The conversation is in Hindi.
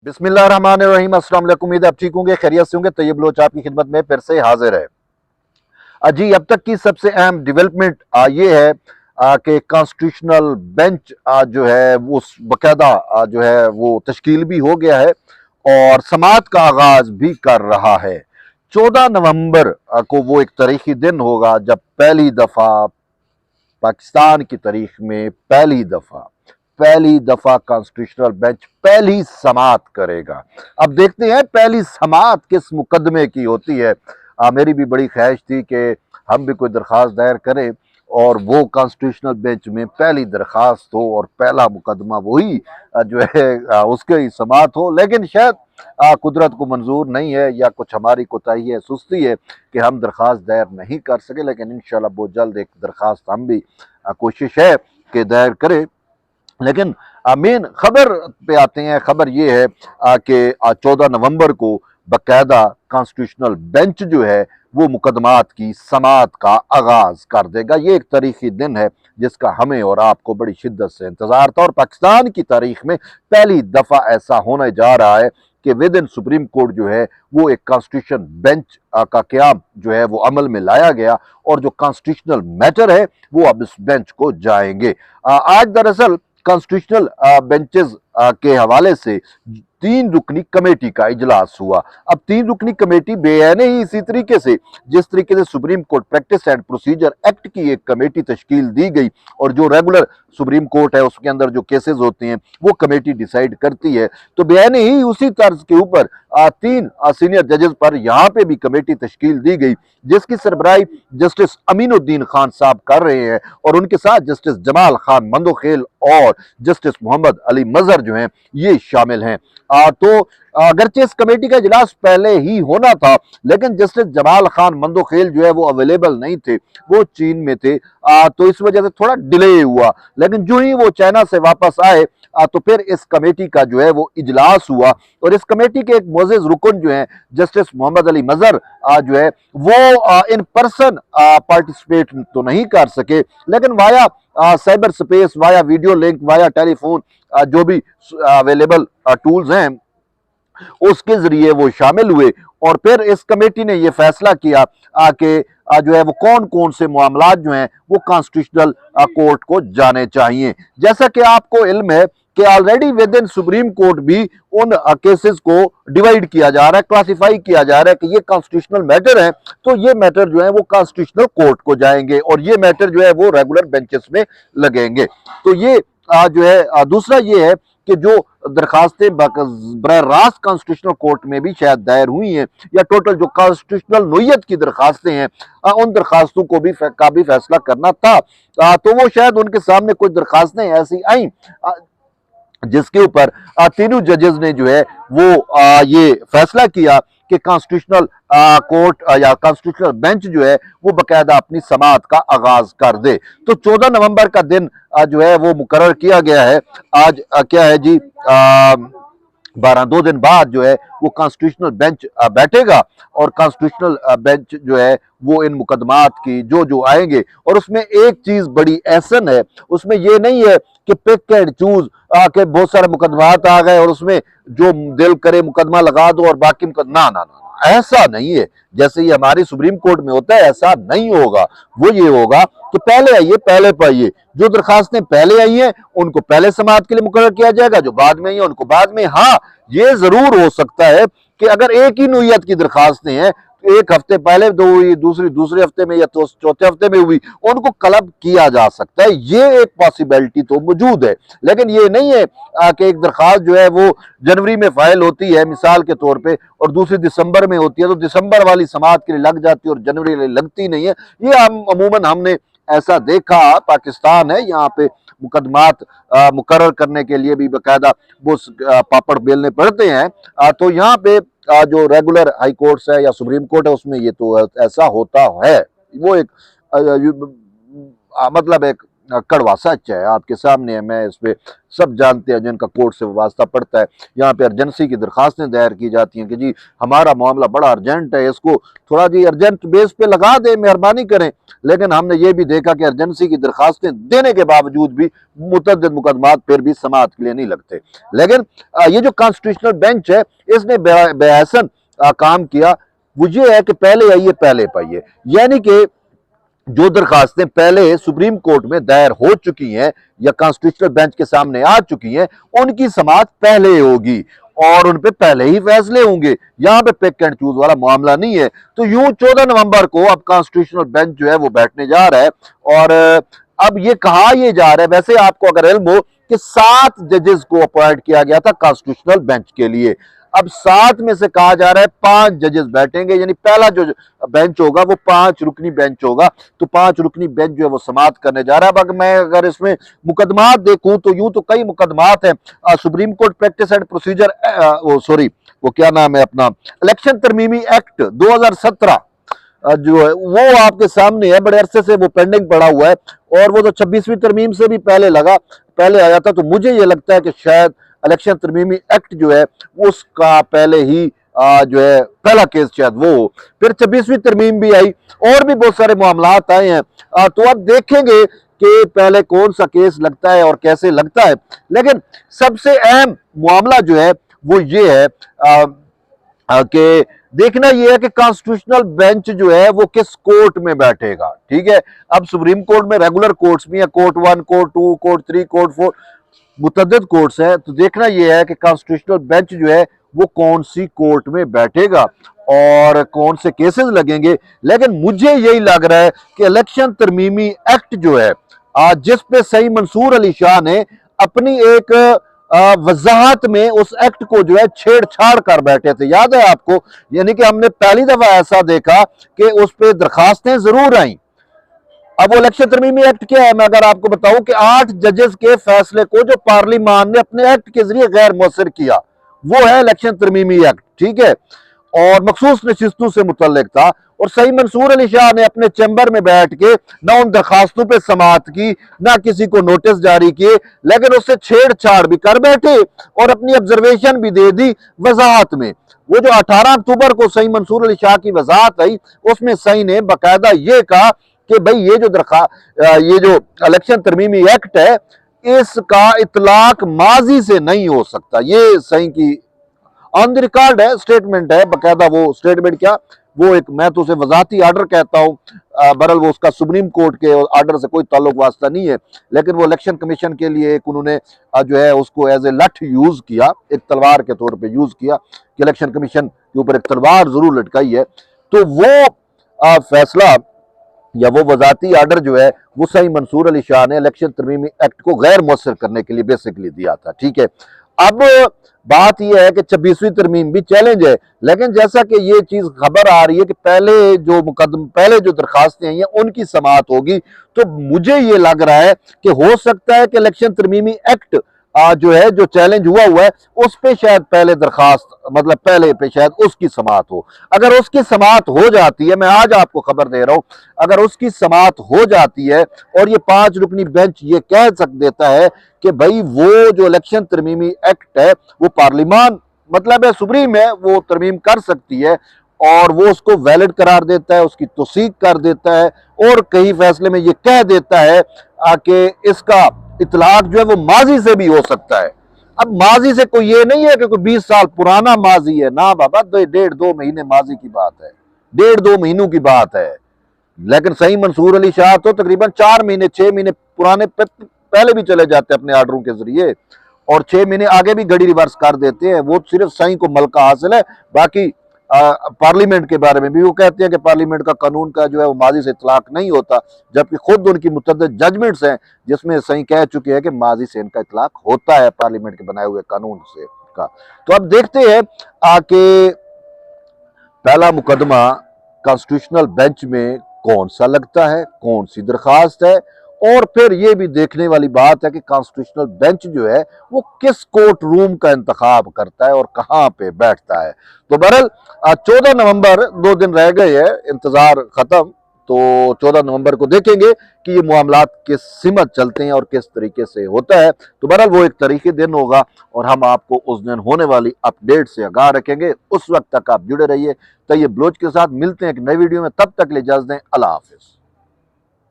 बिस्मिल्लाहिर्रहमानिर्रहीम। अस्सलाम वालेकुम। उम्मीद है आप ठीक होंगे, खैरियत से होंगे। तैयब लोच आपकी खिदमत में फिर से हाजिर है। जी, अब तक की सबसे अहम डेवलपमेंट ये है कि कॉन्स्टिट्यूशनल बेंच जो है वो बकायदा जो है वो तश्कील भी हो गया है और समाअत का आगाज भी कर रहा है। 14 नवंबर को वो एक तारीखी दिन होगा जब पहली दफा पाकिस्तान की तारीख में पहली दफा कॉन्स्टिट्यूशनल बेंच पहली समाअत करेगा। अब देखते हैं पहली समाअत किस मुकदमे की होती है। मेरी भी बड़ी ख्वाहिश थी कि हम भी कोई दरख्वास्त दायर करें और वो कॉन्स्टिट्यूशनल बेंच में पहली दरख्वास्त हो और पहला मुकदमा वही जो है उसके ही समाअत हो, लेकिन शायद कुदरत को मंजूर नहीं है या कुछ हमारी कोताही है, सुस्ती है कि हम दरख्वास्त दायर नहीं कर सके। लेकिन इंशाल्लाह बहुत जल्द एक दरख्वास्त हम भी कोशिश है कि दायर करें। लेकिन मेन खबर पे आते हैं। खबर ये है कि 14 नवंबर को बकायदा कॉन्स्टिट्यूशनल बेंच जो है वो मुकदमात की समाअत का आगाज कर देगा। ये एक तारीखी दिन है जिसका हमें और आपको बड़ी शिद्दत से इंतजार था और पाकिस्तान की तारीख में पहली दफा ऐसा होने जा रहा है कि विद इन सुप्रीम कोर्ट जो है वो एक कॉन्स्टिट्यूशन बेंच का क्याम जो है वो अमल में लाया गया और जो कॉन्स्टिट्यूशनल मैटर है वो अब इस बेंच को जाएंगे। आज दरअसल कॉन्स्टिट्यूशनल बेंचेस के हवाले से 3 रुकनी कमेटी का इजलास हुआ। अब 3 रुकनी कमेटी बेआने ही इसी तरीके से जिस तरीके से supreme court practice and procedure act की एक कमेटी तश्कील दी गई और जो रेगुलर सुप्रीम कोर्ट है उसके अंदर जो केसेस होते हैं वो कमेटी डिसाइड करती है, तो बेआने ही उसी तर्ज के ऊपर 3 सीनियर जजेस पर यहाँ पे भी कमेटी तश्कील दी गई जिसकी सरबराही जस्टिस अमीनुद्दीन खान साहब कर रहे हैं और उनके साथ जस्टिस जमाल खान मंदोखेल और जस्टिस मोहम्मद अली मजहर जो हैं ये शामिल हैं। तो अगरचे इस कमेटी का इजलास पहले ही होना था, लेकिन जस्टिस जमाल खान मंदोखेल जो है वो अवेलेबल नहीं थे, वो चीन में थे। तो इस वजह से थोड़ा डिले हुआ, लेकिन जो ही वो चाइना से वापस आए तो फिर इस कमेटी का जो है वो इजलास हुआ और इस कमेटी के एक मोअज़्ज़िज़ रुकन जो है जस्टिस मोहम्मद अली मजहर जो है वो इन पर्सन पार्टिसिपेट तो नहीं कर सके, लेकिन via cyber space, via video link, via telephone जो भी अवेलेबल टूल्स हैं उसके जरिए वो शामिल हुए और फिर इस कमेटी ने यह फैसला किया कि जो है वो कौन कौन से मामलात जो हैं वो कॉन्स्टिट्यूशनल कोर्ट को जाने चाहिए। जैसा कि आपको इल्म है कि already with in supreme court भी उन केसेस को डिवाइड किया जा रहा है, क्लासिफाई किया जा रहा है कि ये कॉन्स्टिट्यूशनल मैटर है तो ये मैटर जो है वो कॉन्स्टिट्यूशनल कोर्ट को जाएंगे और ये मैटर जो है वो रेगुलर बेंचेस में लगेंगे। तो ये जो है दूसरा ये है कि जो दरखास्तें बराह रास्त कॉन्स्टिट्यूशनल कोर्ट में भी शायद दायर हुई हैं या टोटल जो कॉन्स्टिट्यूशनल नोयत की दरखास्तें हैं उन दरखास्तों को भी फैसला करना था। तो वो शायद उनके सामने कुछ दरखास्तें ऐसी आई जिसके ऊपर तीनों जजेस ने जो है वो ये फैसला किया कि कॉन्स्टिट्यूशनल कोर्ट या कॉन्स्टिट्यूशनल बेंच जो है वो बकायदा अपनी समाअत का आगाज कर दे। तो 14 नवंबर का दिन जो है वो मुकर्रर किया गया है। आज क्या है जी, 2 दिन बाद जो है वो कॉन्स्टिट्यूशनल बेंच बैठेगा और कॉन्स्टिट्यूशनल बेंच जो है वो इन मुकदमात की जो जो आएंगे, और उसमें एक चीज बड़ी एहसन है, उसमें ये नहीं है कि पिक एंड चूज के बहुत सारे मुकदमात आ गए और उसमें जो दिल करे मुकदमा लगा दो और बाकी ना ना ना, ऐसा नहीं है। जैसे ये हमारी सुप्रीम कोर्ट में होता है ऐसा नहीं होगा। वो ये होगा कि पहले आइए पहले पाइए, जो दरखास्तें पहले आई हैं उनको पहले समाअत के लिए मुकर्रर किया जाएगा, जो बाद में आई हैं उनको बाद में। हाँ, ये जरूर हो सकता है कि अगर एक ही नोयत की दरखास्तें हैं तो एक हफ्ते पहले दो हुई, दूसरे हफ्ते में या तो चौथे हफ्ते में हुई, उनको क्लब किया जा सकता है। ये एक पॉसिबिलिटी तो मौजूद है, लेकिन ये नहीं है कि एक दरखास्त जो है वो जनवरी में फाइल होती है मिसाल के तौर पे और दूसरी दिसंबर में होती है तो दिसंबर वाली समाअत के लिए लग जाती है और जनवरी के लिए लगती नहीं है। ये हम अमूमन हमने ऐसा देखा, पाकिस्तान है यहाँ पे मुकदमात मुकर्रर करने के लिए भी बाकायदा वो पापड़ बेलने पड़ते हैं। तो यहाँ पे जो रेगुलर हाई कोर्ट्स है या सुप्रीम कोर्ट है उसमें ये तो ऐसा होता है। वो एक मतलब एक कड़वा सच है, आपके सामने है। मैं इस पे सब जानते हैं जिनका कोर्ट से वास्ता पड़ता है। यहाँ पे अर्जेंसी की दरखास्तें दायर की जाती हैं कि जी हमारा मामला बड़ा अर्जेंट है, इसको थोड़ा जी अर्जेंट बेस पे लगा दे, मेहरबानी करें। लेकिन हमने ये भी देखा कि अर्जेंसी की दरखास्तें देने के बावजूद भी मुतअद्दिद मुकदमात फिर भी समाअत के लिए नहीं लगते। लेकिन ये जो कॉन्स्टिट्यूशनल बेंच है इसने बेहसन काम किया। वो ये है कि पहले आइए पहले पाइए, यानी कि जो दरखास्तें पहले सुप्रीम कोर्ट में दायर हो चुकी हैं या कॉन्स्टिट्यूशनल बेंच के सामने आ चुकी हैं, उनकी समाअत पहले होगी और उन पे पहले ही फैसले होंगे। यहां पे पिक एंड चूज वाला मामला नहीं है। तो यूं 14 नवंबर को अब कॉन्स्टिट्यूशनल बेंच जो है वो बैठने जा रहा है। और अब ये कहा ये जा रहा है, वैसे आपको अगर इल्म हो कि 7 जजेस को अपॉइंट किया गया था कॉन्स्टिट्यूशनल बेंच के लिए। अब 7 में से कहा जा रहा है 5 जजेस बैठेंगे, यानी पहला जो बेंच होगा वो 5 रुकनी बेंच होगा। तो 5 रुकनी बेंच जो है वो समाअत करने जा रहा है। अब मैं अगर इसमें मुकदमात देखूं तो यूं तो कई मुकदमात हैं। Supreme court practice and procedure वो क्या नाम है अपना, इलेक्शन तरमीमी एक्ट 2017 जो है वो आपके सामने है। बड़े अरसे से वो पेंडिंग पड़ा हुआ है और वो तो 26वीं तरमीम से भी पहले आया था। तो मुझे ये लगता है कि शायद इलेक्शन तरमीमी एक्ट जो है उसका पहले ही जो है पहला केस शायद वो हो। फिर 26वीं तरमीम भी आई और भी बहुत सारे मामलात आए हैं। तो अब देखेंगे कि पहले कौन सा केस लगता है और कैसे लगता है। लेकिन सबसे अहम मामला जो है वो ये है कि देखना यह है कि कॉन्स्टिट्यूशनल बेंच जो है वो किस कोर्ट में बैठेगा। ठीक है, अब सुप्रीम कोर्ट में रेगुलर कोर्ट्स भी हैं, कोर्ट 1, कोर्ट 2, कोर्ट 3, कोर्ट 4, मुतअद्दिद कोर्ट्स हैं। तो देखना यह है कि कॉन्स्टिट्यूशनल बेंच जो है वो कौन सी कोर्ट में बैठेगा और कौन से केसेस लगेंगे। लेकिन मुझे यही लग रहा है कि इलेक्शन तरमीमी एक्ट जो है जिस पे सही मंसूर अली शाह ने अपनी एक वजाहत में उस एक्ट को जो है छेड़छाड़ कर बैठे थे, याद है आपको। यानी कि हमने पहली दफा ऐसा देखा कि उस पर दरखास्तें जरूर आई। अब वो इलेक्शन तरमीमी एक्ट क्या है, मैं अगर आपको बताऊं कि 8 जजेस के फैसले को जो पार्लियामान ने अपने एक्ट के जरिए गैर मौसर किया वो है इलेक्शन तरमीमी एक्ट। ठीक है, और मखसूस नशिस्तों से मुतल्लिक था। और सही मंसूर अली शाह ने अपने चैम्बर में बैठ के ना उन दरखास्तों पे समाअत की, ना किसी को नोटिस जारी किए, लेकिन उससे छेड़छाड़ भी कर बैठे और अपनी ऑब्जर्वेशन भी दे दी वजाहत में। वो जो 18 अक्टूबर को सही मंसूर अली शाह की वजाहत आई उसमें सही ने बाकायदा ये कहा कि भाई ये जो इलेक्शन तरमीमी एक्ट है इसका इतलाक माजी से नहीं हो सकता। ये सही की ऑन द रिकॉर्ड है, स्टेटमेंट है बाकायदा। वो स्टेटमेंट क्या, वो एक, मैं तो उसे वजाहती आर्डर कहता हूँ, बहरहाल वो उसका सुप्रीम कोर्ट के आर्डर से कोई ताल्लुक वास्ता नहीं है। लेकिन वो इलेक्शन कमीशन के लिए एक उन्होंने जो है उसको एज ए लठ यूज किया, एक तलवार के तौर पे यूज किया कि इलेक्शन कमीशन के ऊपर एक तलवार जरूर लटकाई है। तो वो फैसला या वो वजाती आर्डर जो है वो सही मंसूर अली शाह ने इलेक्शन तरमीमी एक्ट को गैर मुअस्सर करने के लिए बेसिकली दिया था। ठीक है, अब बात यह है कि 26वीं तरमीम भी चैलेंज है। लेकिन जैसा कि ये चीज खबर आ रही है कि पहले जो दरखास्तें आई हैं उनकी समाअत होगी, तो मुझे ये लग रहा है कि हो सकता है कि इलेक्शन तरमीमी एक्ट जो है जो चैलेंज हुआ है उस पे शायद पहले दरखास्त, मतलब पहले पे शायद उसकी समाअत हो। अगर उसकी समाअत हो जाती है, मैं आज आपको खबर दे रहा हूं, अगर उसकी समाअत हो जाती है और ये 5 रुकनी बेंच ये कह देता है कि भाई वो जो इलेक्शन तरमीमी एक्ट है वो पार्लियामान, मतलब है सुप्रीम है, वो तरमीम कर सकती है और वो उसको वैलिड करार देता है, उसकी तौसीक कर देता है और कई फैसले में ये कह देता है कि इसका इतलाक जो है वो माजी से भी हो सकता है। अब माजी से कोई ये नहीं है कि कोई 20 साल पुराना माजी है, ना बाबा, 1.5-2 महीने माजी की बात है, 1.5-2 महीनों की बात है। लेकिन सही मंसूर अली शाह तो तकरीबन 4 महीने 6 महीने पुराने पहले भी चले जाते हैं अपने आर्डरों के जरिए और 6 महीने आगे भी घड़ी रिवर्स कर देते हैं। वो सिर्फ सही को मलका हासिल है। बाकी पार्लियामेंट के बारे में भी वो कहते हैं कि पार्लियामेंट का कानून का जो है वो माजी से इतलाक नहीं होता, जबकि खुद उनकी मुतअद्दिद जजमेंट्स हैं जिसमें सही कह चुके हैं कि माजी से इनका इतलाक होता है पार्लियामेंट के बनाए हुए कानून से का। तो अब देखते हैं कि पहला मुकदमा कॉन्स्टिट्यूशनल बेंच में कौन सा लगता है, कौन सी दरखास्त है, और फिर यह भी देखने वाली बात है कि कॉन्स्टिट्यूशनल बेंच जो है वो किस कोर्ट रूम का इंतखाब करता है और कहां पे बैठता है। तो बहरहाल 14 नवंबर 2 दिन रह गए हैं, इंतजार खत्म। तो 14 नवंबर को देखेंगे कि ये मामलात किस सिमत चलते हैं और किस तरीके से होता है। तो बहरहाल वो एक तारीखी दिन होगा और हम आपको उस दिन होने वाली अपडेट से आगाह रखेंगे। उस वक्त तक आप जुड़े रहिए तैयब बलोच के साथ। मिलते हैं एक नई वीडियो में, तब तक ले इजाजत दें। अल्लाह हाफिज।